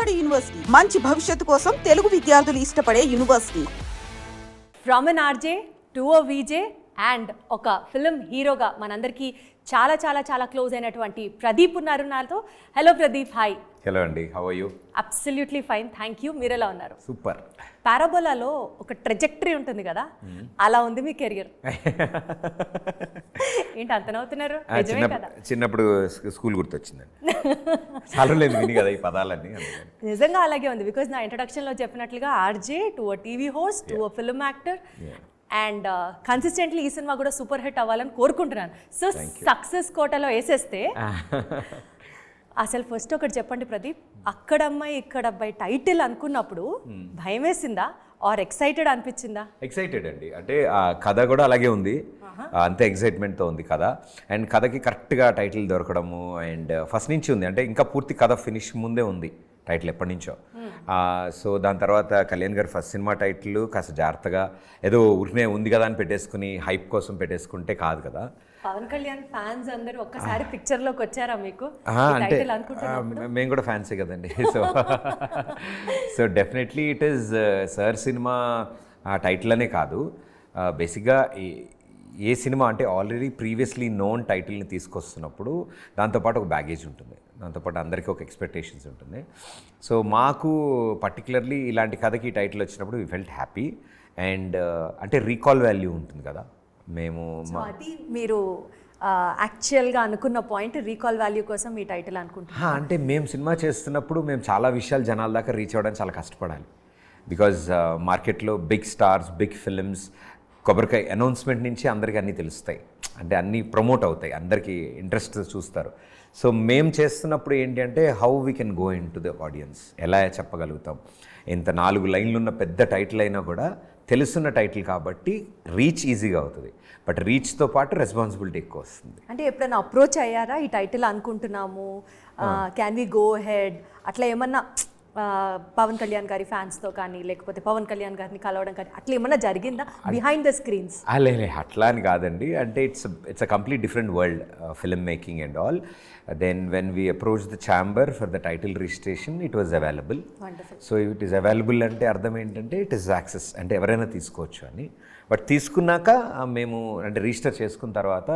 నాడు యూనివర్సిటీ మంచి భవిష్యత్తు కోసం తెలుగు విద్యార్థులు ఇష్టపడే university. From an RJ to a VJ and ఒక ఫిల్మ్ హీరోగా మనందరికీ చాలా చాలా చాలా క్లోజ్ అయినటువంటి ప్రదీప్ ఉన్నారు నాతో. Hello Pradeep, hi. హలో అండి, how are you? Absolutely fine, thank you. మీరు ఎలా ఉన్నారు? సూపర్. పారాబోలాలో ఒక ట్రెజెక్టరీ ఉంటుంది కదా, అలా ఉంది మీ కెరియర్. ఏంటి అంత నవ్వుతున్నారు? నిజమే కదా? చిన్నప్పుడు స్కూల్ గుర్తొచ్చిందండి. చాలా లేదు విని కదా ఈ పదాలన్నీ. నిజంగా అలాగే ఉంది. బికాజ్ నా ఇంట్రడక్షన్లో చెప్పినట్లుగా RJ to a TV host to a film actor and consistently ఈ సినిమా కూడా సూపర్ హిట్ అవ్వాలని కోరుకుంటున్నాను. సో సక్సెస్ కోటలో వేసేస్తే అసలు ఫస్ట్ ఒకటి చెప్పండి ప్రదీప్, అక్కడమ్మాయి ఇక్కడ అబ్బాయి టైటిల్ అనుకున్నప్పుడు భయం వేసిందా ఆర్ ఎక్సైటెడ్ అనిపించిందా? ఎక్సైటెడ్ అండి, అంటే ఆ కథ కూడా అలాగే ఉంది, అంతే ఎక్సైట్మెంట్తో ఉంది కథ. అండ్ కథకి కరెక్ట్గా టైటిల్ దొరకడము అండ్ ఫస్ట్ నుంచి ఉంది, అంటే ఇంకా పూర్తి కథ ఫినిష్ ముందే ఉంది టైటిల్ ఎప్పటి నుంచో. సో దాని తర్వాత కళ్యాణ్ గారు ఫస్ట్ సినిమా టైటిల్ కాస్త జాగ్రత్తగా ఏదో ఊరినే ఉంది కదా అని పెట్టేసుకుని హైప్ కోసం పెట్టేసుకుంటే కాదు కదా. పవన్ కళ్యాణ్ ఫ్యాన్స్ అందరూ ఒక్కసారి పిక్చర్ లోకి వచ్చారా మీకు? అంటే మేము కూడా ఫ్యాన్సే కదండి. So definitely it is sir cinema title అనే కాదు, బేసిక్గా ఏ సినిమా అంటే ఆల్రెడీ ప్రీవియస్లీ నోన్ టైటిల్ని తీసుకొస్తున్నప్పుడు దాంతోపాటు ఒక బ్యాగేజ్ ఉంటుంది, దాంతోపాటు అందరికీ ఒక ఎక్స్పెక్టేషన్స్ ఉంటుంది. సో మాకు పర్టికులర్లీ ఇలాంటి కథకి టైటిల్ వచ్చినప్పుడు వీ ఫెల్ట్ హ్యాపీ అండ్ అంటే రీకాల్ వాల్యూ ఉంటుంది కదా. మేము అది మీరు యాక్చువల్గా అనుకున్న పాయింట్, రీకాల్ వాల్యూ కోసం ఈ టైటిల్ అనుకుంటున్నాం. అంటే మేము సినిమా చేస్తున్నప్పుడు మేము చాలా విషయాలు జనాల దాకా రీచ్ అవ్వడానికి చాలా కష్టపడాలి. బికాజ్ మార్కెట్లో బిగ్ స్టార్స్, బిగ్ ఫిల్మ్స్, కొబ్బరికాయ అనౌన్స్మెంట్ నుంచి అందరికీ అన్నీ తెలుస్తాయి, అంటే అన్నీ ప్రమోట్ అవుతాయి, అందరికీ ఇంట్రెస్ట్ చూస్తారు. సో మేము చేస్తున్నప్పుడు ఏంటి అంటే how we can go in to the audience, ఎలా చెప్పగలుగుతాం. ఇంత 4 లైన్లు ఉన్న పెద్ద టైటిల్ అయినా కూడా తెలుసున్న టైటిల్ కాబట్టి రీచ్ ఈజీగా అవుతుంది, బట్ రీచ్తో పాటు రెస్పాన్సిబిలిటీ ఎక్కువ వస్తుంది. అంటే ఎప్పుడైనా అప్రోచ్ అయ్యారా ఈ టైటిల్ అనుకుంటున్నాము, క్యాన్ వి గో హెడ్, అట్లా ఏమన్నా పవన్ కళ్యాణ్ గారి ఫ్యాన్స్తో కానీ లేకపోతే పవన్ కళ్యాణ్ గారిని కలవడం కానీ అట్లా ఏమన్నా జరిగిందా బిహైండ్ ద స్క్రీన్స్? లేదు, అట్లా అని కాదండి. అంటే it's a complete different world, film making and all. Then when we approach the chamber for the title registration it was available. So it is available అంటే అర్థం ఏంటంటే ఇట్ ఈస్ యాక్సెస్, అంటే ఎవరైనా తీసుకోవచ్చు అని. బట్ తీసుకున్నాక మేము అంటే రిజిస్టర్ చేసుకున్న తర్వాత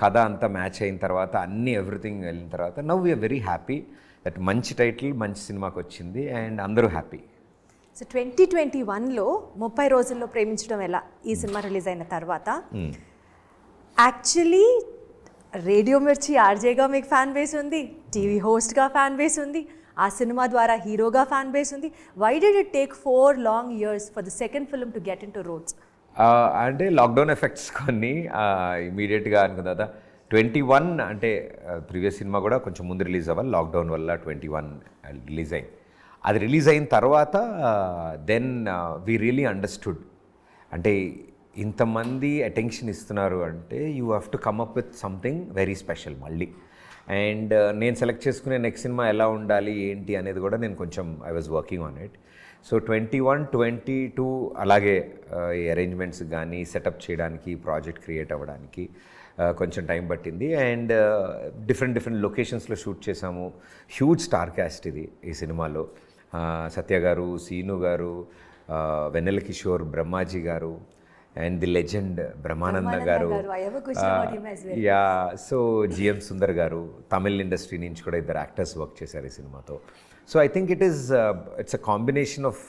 కథ అంతా మ్యాచ్ అయిన తర్వాత అన్నీ ఎవ్రీథింగ్ వెళ్ళిన తర్వాత now we are very happy that మంచి టైటిల్ మంచి సినిమాకి వచ్చింది అండ్ అందరూ హ్యాపీ. సో 2021లో 30 రోజుల్లో ప్రేమించడం ఎలా ఈ సినిమా రిలీజ్ అయిన తర్వాత యాక్చువల్లీ రేడియో మిర్చి ఆర్జేగా మీకు ఫ్యాన్ బేస్ ఉంది, టీవీ హోస్ట్గా ఫ్యాన్ బేస్ ఉంది, ఆ సినిమా ద్వారా హీరోగా ఫ్యాన్ బేస్ ఉంది. Why did it take 4 long years for the second film to get in to roads? అంటే లాక్డౌన్ ఎఫెక్ట్స్ కొన్ని ఇమీడియట్గా అనుకున్న తర్వాత 21 అంటే ప్రీవియస్ సినిమా కూడా కొంచెం ముందు రిలీజ్ అవ్వాలి, లాక్డౌన్ వల్ల 21 రిలీజ్ అయింది. అది రిలీజ్ అయిన తర్వాత దెన్ వీ రియలీ అండర్స్టూడ్, అంటే ఇంతమంది అటెన్షన్ ఇస్తున్నారు అంటే you have to come up with something very special మళ్ళీ. అండ్ నేను సెలెక్ట్ చేసుకునే నెక్స్ట్ సినిమా ఎలా ఉండాలి ఏంటి అనేది కూడా నేను కొంచెం I was working on it. So 21, 22 అలాగే ఈ అరేంజ్మెంట్స్ కానీ సెటప్ చేయడానికి, ప్రాజెక్ట్ క్రియేట్ అవ్వడానికి కొంచెం టైం పట్టింది. అండ్ డిఫరెంట్ లొకేషన్స్లో షూట్ చేసాము. హ్యూజ్ స్టార్ క్యాస్ట్ ఇది ఈ సినిమాలో. సత్య గారు, సీను గారు, వెన్నెల కిషోర్, బ్రహ్మాజీ గారు అండ్ ది లెజెండ్ బ్రహ్మానంద గారు, యా, సో జిఎం సుందర్ గారు, తమిళ్ ఇండస్ట్రీ నుంచి కూడా 2 యాక్టర్స్ వర్క్ చేశారు ఈ సినిమాతో. So I think it's a combination of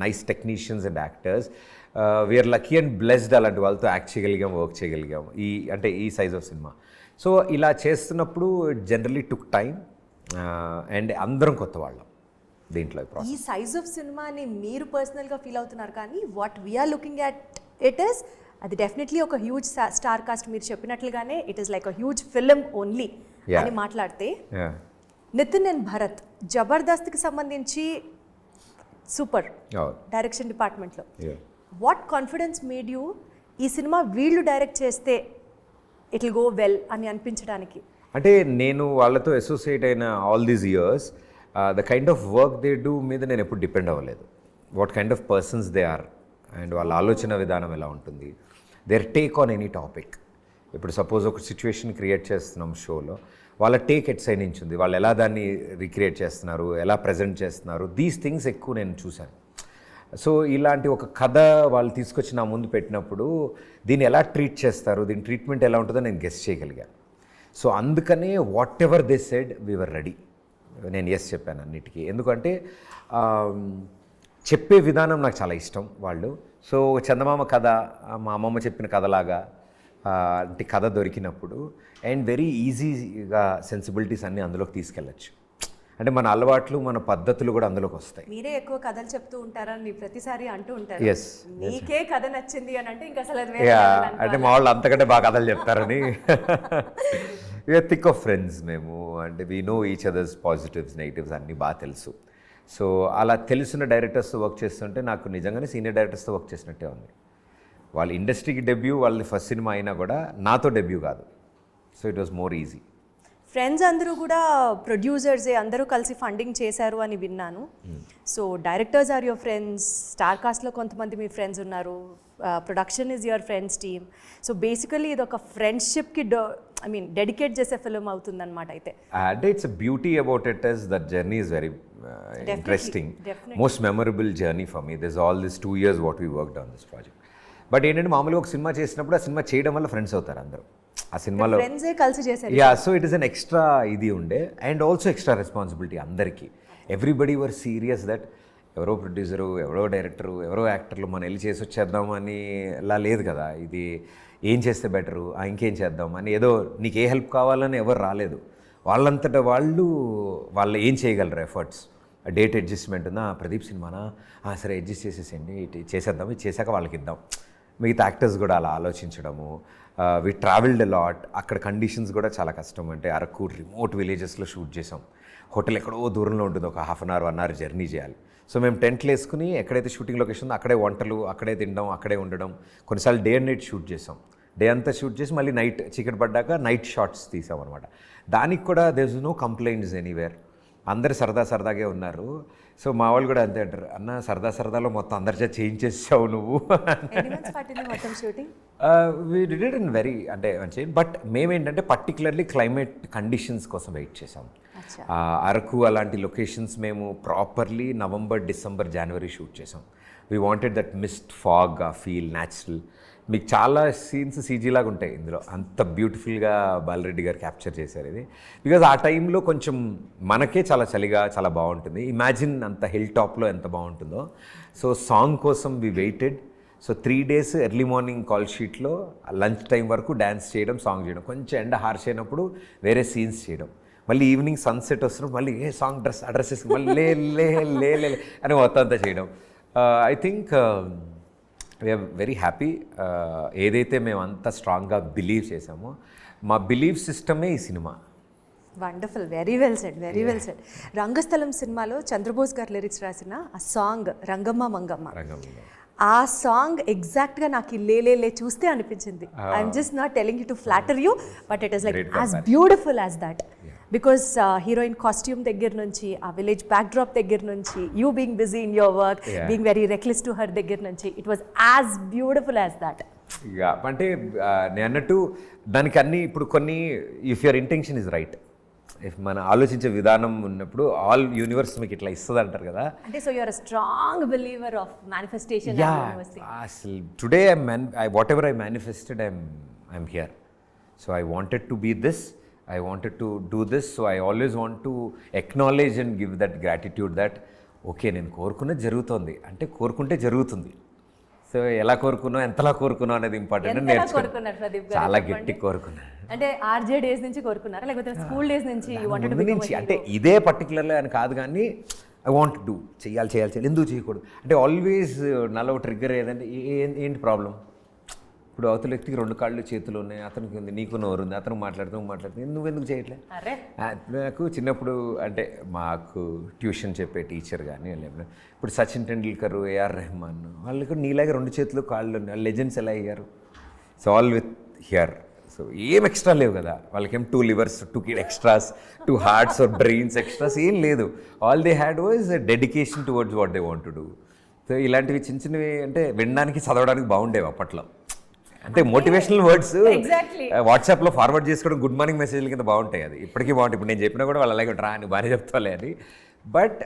nice technicians and actors. We are lucky and blessed అలాంటి వాళ్ళతో యాక్ట్ చేయగలిగాం, వర్క్ చేయగలిగాం ఈ సైజ్ ఆఫ్ సినిమా. సో ఇలా చేస్తున్నప్పుడు జనరలీ టుక్ టైం అండ్ అందరం కొత్త వాళ్ళం దీంట్లో. ఈ సైజ్ ఆఫ్ సినిమాని మీరు పర్సనల్గా ఫీల్ అవుతున్నారు, కానీ what we are looking at it is అది డెఫినెట్లీ ఒక హ్యూజ్ స్టార్ కాస్ట్. మీరు చెప్పినట్లుగానే it is like a huge film only అని మాట్లాడితే నితిన్ అండ్ భరత్ జబర్దస్త్కి సంబంధించి సూపర్ డైరెక్షన్ డిపార్ట్మెంట్లో. వాట్ కాన్ఫిడెన్స్ మేడ్ యూ ఈ సినిమా వీళ్ళు డైరెక్ట్ చేస్తే ఇట్ విల్ గో వెల్ అని అనిపించడానికి? అంటే నేను వాళ్ళతో అసోసియేట్ అయిన all these years the kind of work they do మీద నేను ఎప్పుడు డిపెండ్ అవ్వలేదు. What kind of persons they are and వాళ్ళ ఆలోచన విధానం ఎలా ఉంటుంది, their take on any topic. ఇప్పుడు సపోజ్ ఒక సిచ్యువేషన్ క్రియేట్ చేస్తున్నాం షోలో, వాళ్ళ టేక్ ఎట్ సైడ్ నుంచి ఉంది, వాళ్ళు ఎలా దాన్ని రిక్రియేట్ చేస్తున్నారు, ఎలా ప్రజెంట్ చేస్తున్నారు, దీస్ థింగ్స్ ఎక్కువ నేను చూశాను. సో ఇలాంటి ఒక కథ వాళ్ళు తీసుకొచ్చి నా ముందు పెట్టినప్పుడు దీన్ని ఎలా ట్రీట్ చేస్తారు, దీని ట్రీట్మెంట్ ఎలా ఉంటుందో నేను గెస్ చేయగలిగాను. సో అందుకనే whatever they said we are ready. నేను ఎస్ చెప్పాను అన్నిటికీ, ఎందుకంటే చెప్పే విధానం నాకు చాలా ఇష్టం వాళ్ళు. సో చందమామ కథ మా అమ్మమ్మ చెప్పిన కథలాగా అంటే కథ దొరికినప్పుడు అండ్ వెరీ ఈజీగా సెన్సిబిలిటీస్ అన్నీ అందులోకి తీసుకెళ్ళచ్చు. అంటే మన అలవాట్లు మన పద్ధతులు కూడా అందులోకి వస్తాయి. మీరే ఎక్కువ కథలు చెప్తూ ఉంటారని ప్రతిసారి అంటూ ఉంటారు. ఎస్, నీకే కథ నచ్చింది అని అంటే ఇంకా అసలు అంటే మా వాళ్ళు అంతకంటే బాగా కథలు చెప్తారని. వీఆర్ థిక్ ఆఫ్ ఫ్రెండ్స్ మేము, అంటే we know each others positives negatives అన్నీ బాగా తెలుసు. సో అలా తెలిసిన డైరెక్టర్స్తో వర్క్ చేస్తుంటే నాకు నిజంగానే సీనియర్ డైరెక్టర్స్తో వర్క్ చేసినట్టే ఉంది. వాళ్ళ ఇండస్ట్రీకి డెబ్యూ, వాళ్ళది ఫస్ట్ సినిమా అయినా కూడా నాతో డెబ్యూ కాదు. So it was more easy. Friends అందరూ కూడా ప్రొడ్యూసర్సే, అందరూ కలిసి ఫండింగ్ చేశారు అని విన్నాను. So directors are your friends, star కాస్ట్లో కొంతమంది మీ ఫ్రెండ్స్ ఉన్నారు, production is your friends team. So basically ఇది ఒక ఫ్రెండ్షిప్కి డెడికేట్ చేసే ఫిల్మ్ అవుతుందన్నమాట. అయితే అంటే it's beauty about it is that journey is very interesting, most memorable journey for me. This all this 2 years what we worked on this project. But ఏంటంటే మామూలుగా ఒక సినిమా చేసినప్పుడు ఆ సినిమా చేయడం వల్ల ఫ్రెండ్స్ అవుతారు అందరూ ఆ సినిమాలో. ఫ్రెండ్సే కలిసి చేశారు. Yeah, so it is an extra ఇది ఉండే అండ్ ఆల్సో ఎక్స్ట్రా రెస్పాన్సిబిలిటీ అందరికీ. ఎవ్రీబడి వర్ సీరియస్ దట్ ఎవరో ప్రొడ్యూసరు, ఎవరో డైరెక్టరు, ఎవరో యాక్టర్లు మనం వెళ్ళి చేసి వచ్చేద్దాం అని అలా లేదు కదా. ఇది ఏం చేస్తే బెటరు, ఇంకేం చేద్దాం అని, ఏదో నీకు ఏ హెల్ప్ కావాలని ఎవరు రాలేదు. వాళ్ళంతటా వాళ్ళు ఏం చేయగలరు ఎఫర్ట్స్. డేట్ అడ్జస్ట్మెంట్ ఉందా, ప్రదీప్ సినిమానా, సరే అడ్జస్ట్ చేసేసేయండి, చేసేద్దాం, ఇది చేశాక వాళ్ళకి ఇద్దాం. మిగతా యాక్టర్స్ కూడా అలా ఆలోచించడము. We travelled lot. అక్కడ కండిషన్స్ కూడా చాలా కష్టం. అంటే అరకు రిమోట్ విలేజెస్లో షూట్ చేసాం. హోటల్ ఎక్కడో దూరంలో ఉంటుంది, ఒక 1/2 hour జర్నీ చేయాలి. సో మేము టెంట్లు వేసుకుని ఎక్కడైతే షూటింగ్ లొకేషన్ ఉందో అక్కడే వంటలు, అక్కడే తినడం, అక్కడే ఉండడం. కొన్నిసార్లు డే అండ్ నైట్ షూట్ చేసాం. డే అంతా షూట్ చేసి మళ్ళీ నైట్ చీకటి పడ్డాక నైట్ షాట్స్ తీసాం అనమాట. దానికి కూడా there is no complaints anywhere. అందరు సరదాగే ఉన్నారు. సో మా వాళ్ళు కూడా అంతే అంటారు, అన్న సరదాలో మొత్తం అందరి చేత చేయించేసావు నువ్వు. We did it in very అంటే మంచి. బట్ మేమేంటంటే పర్టికులర్లీ క్లైమేట్ కండిషన్స్ కోసం వెయిట్ చేసాం. అరకు అలాంటి లొకేషన్స్ మేము ప్రాపర్లీ నవంబర్, డిసెంబర్, జనవరి షూట్ చేసాం. We wanted that mist, fog, ఆ ఫీల్ న్యాచురల్. మీకు చాలా సీన్స్ సీజీ లాగా ఉంటాయి ఇందులో. అంత బ్యూటిఫుల్గా బాలరెడ్డి గారు క్యాప్చర్ చేశారు ఇది. బికాజ్ ఆ టైంలో కొంచెం మనకే చాలా చలిగా చాలా బాగుంటుంది. ఇమాజిన్ అంత హిల్ టాప్లో ఎంత బాగుంటుందో. సో సాంగ్ కోసం we waited. So 3 days early morning call షీట్లో లంచ్ టైం వరకు డ్యాన్స్ చేయడం, సాంగ్ చేయడం, కొంచెం ఎండ హార్ష్ అయినప్పుడు వేరే సీన్స్ చేయడం, మళ్ళీ ఈవినింగ్ సన్సెట్ వస్తున్నప్పుడు మళ్ళీ సాంగ్ అడ్రస్ చేసుకుని మళ్ళీ లే అని మొత్తం అంతా చేయడం. I think we are very happy. ఏదైతే మేము అంత స్ట్రాంగ్గా బిలీవ్ చేసామో మా బిలీవ్ సిస్టమే ఈ సినిమా. Wonderful, very well said. Rangasthalam సినిమాలో చంద్రబోస్ గారు లిరిక్స్ రాసిన ఆ సాంగ్ రంగమ్మ మంగమ్మ, ఆ సాంగ్ ఎగ్జాక్ట్గా నాకు లే చూస్తే అనిపించింది. I'm just not telling you to flatter you, but it is like as beautiful as that. Because heroine costume దగ్గర నుంచి, ఆ విలేజ్ బ్యాక్ డ్రాప్ దగ్గర నుంచి, you being busy in your work, being very reckless to her దగ్గర నుంచి, it was as beautiful as that. ఇక అంటే నేను అన్నట్టు దానికి అన్ని ఇప్పుడు కొన్ని, if your intention is right, if మన ఆలోచించే విధానం ఉన్నప్పుడు ఆల్ యూనివర్స్ మీకు ఇట్లా ఇస్తుంది అంటారు కదా. అంటే so you're a strong believer of manifestation. అసలు today whatever I manifested I'm here. So I wanted to be this, I wanted to do this, so I always want to acknowledge and give that gratitude that okay, నేను కోరుకున్నది జరుగుతుంది అంటే కోరుకుంటే జరుగుతుంది. So ఎలా కోరుకున్నావు, ఎంతలా కోరుకున్నావు అనేది important. నేర్చుకున్నాను, చాలా గట్టి కోరుకున్నాను. అంటే ఆర్జే డేస్ నుంచి కోరుకున్నారా, లేకపోతే స్కూల్ డేస్ నుంచి నుంచి? అంటే ఇదే పర్టికులర్లీ అని కాదు, కానీ ఐ వాంట్ డూ, చేయాలి, ఎందుకు చేయకూడదు అంటే ఆల్వేస్ నాలో ట్రిగ్గర్ ఏదంటే ఏంటి ప్రాబ్లం. ఇప్పుడు అవతల వ్యక్తికి 2 కాళ్ళు చేతులు ఉన్నాయి, అతనికి ఉంది, నీకు నోరు ఉంది, అతను మాట్లాడుతుంది, నువ్వెందుకు చేయట్లే. నాకు చిన్నప్పుడు అంటే మాకు ట్యూషన్ చెప్పే టీచర్ కానీ ఇప్పుడు సచిన్ టెండూల్కర్, ఏఆర్ రెహమాన్, వాళ్ళకి నీలాగే 2 చేతులు కాళ్ళు ఉన్నాయి. వాళ్ళు లెజెండ్స్ ఎలా అయ్యారు? So all with here. So ఏం ఎక్స్ట్రా లేవు కదా వాళ్ళకేం, 2 livers, 2 extras, 2 hearts or brains extras ఏం లేదు. All they had was dedication towards what they want to do. So ఇలాంటివి చిన్నవి అంటే వినడానికి, చదవడానికి బాగుండేవి అప్పట్లో. అంటే మోటివేషనల్ వర్డ్స్ Exactly. వాట్సాప్లో ఫార్వర్డ్ చేసుకోవడం గుడ్ మార్నింగ్ మెసేజ్ల కింద బాగుంటాయి, అది ఇప్పటికీ బాగుంటాయి. ఇప్పుడు నేను చెప్పినా కూడా వాళ్ళు అలాగే రా అని బాగానే చెప్తాలే అని. బట్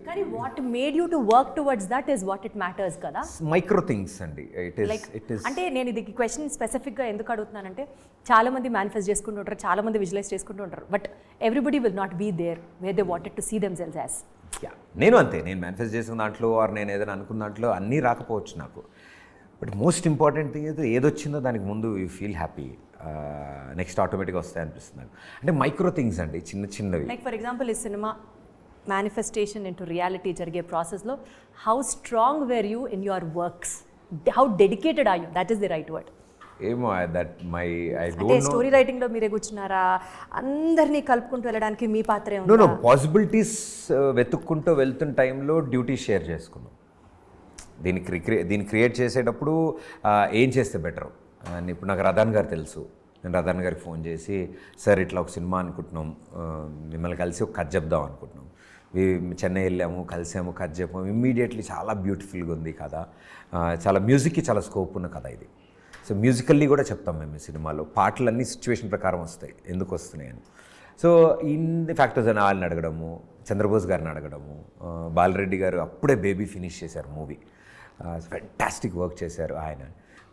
కానీ what made you to work towards that is what it matters కదా. మైక్రో థింగ్స్ అండి. లైక్ అంటే నేను ఇది క్వశ్చన్ స్పెసిఫిక్గా ఎందుకు అడుగుతున్నానంటే చాలా మంది మేనిఫెస్ట్ చేసుకుంటూ ఉంటారు, చాలా మంది విజువలైజ్ చేసుకుంటూ ఉంటారు, but everybody will not be there where they wanted to see themselves as. నేను అంతే, నేను మేనిఫెస్ట్ చేసిన దాంట్లో ఆర్ నేను ఏదైనా అనుకున్న దాంట్లో అన్నీ రాకపోవచ్చు నాకు. బట్ మోస్ట్ ఇంపార్టెంట్ థింగ్ అయితే ఏదొచ్చిందో దానికి ముందు యూ ఫీల్ హ్యాపీ, నెక్స్ట్ ఆటోమేటిక్గా వస్తాయి అనిపిస్తుంది నాకు. అంటే మైక్రో థింగ్స్ అండి, చిన్న చిన్నవి. లైక్ ఫర్ ఎగ్జాంపుల్ ఈ సినిమా మేనిఫెస్టేషన్ ఇంటూ రియాలిటీ జరిగే ప్రాసెస్లో how strong were you in your works, how dedicated are you, that is the right word. ఏమో దట్ మై ఐ అంటే డోంట్ నో. స్టోరీ రైటింగ్లో మీరే కూర్చున్నారా, అందరినీ కలుపుకుంటూ వెళ్ళడానికి మీ పాత్రే నో ఉంది? పాసిబిలిటీస్ వెతుక్కుంటూ వెళ్తున్న టైంలో డ్యూటీ షేర్ చేసుకున్నాం. దీన్ని క్రియేట్ చేసేటప్పుడు ఏం చేస్తే బెటర్ అని ఇప్పుడు నాకు రదాన్ గారు తెలుసు. నేను రదాన్ గారికి ఫోన్ చేసి, సార్ ఇట్లా ఒక సినిమా అనుకుంటున్నాం, మిమ్మల్ని కలిసి ఒక కథ చెప్దాం అనుకుంటున్నాం. చెన్నై వెళ్ళాము, కలిసాము, కథ చెప్పాము. ఇమ్మీడియట్లీ చాలా బ్యూటిఫుల్గా ఉంది కథ, చాలా మ్యూజిక్కి చాలా స్కోప్ ఉన్న కథ ఇది. సో మ్యూజికల్లీ కూడా చెప్తాం మేము ఈ సినిమాలో. పాటలన్నీ సిచ్యువేషన్ ప్రకారం వస్తాయి, ఎందుకు వస్తున్నాయి అని. సో ఇన్ ది ఫ్యాక్టర్స్ అని వాళ్ళని అడగడము, చంద్రబోస్ గారిని అడగడము, బాలరెడ్డి గారు అప్పుడే బేబీ ఫినిష్ చేశారు మూవీ, ఫెంటాస్టిక్ వర్క్ చేశారు ఆయన.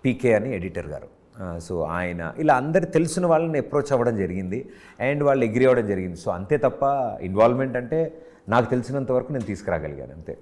పీకే అని ఎడిటర్ గారు, సో ఆయన ఇలా అందరు తెలిసిన వాళ్ళని అప్రోచ్ అవ్వడం జరిగింది అండ్ వాళ్ళు అగ్రీ అవ్వడం జరిగింది. సో అంతే తప్ప ఇన్వాల్వ్మెంట్ అంటే నాకు తెలిసినంత వరకు నేను తీసుకురాగలిగాను అంతే.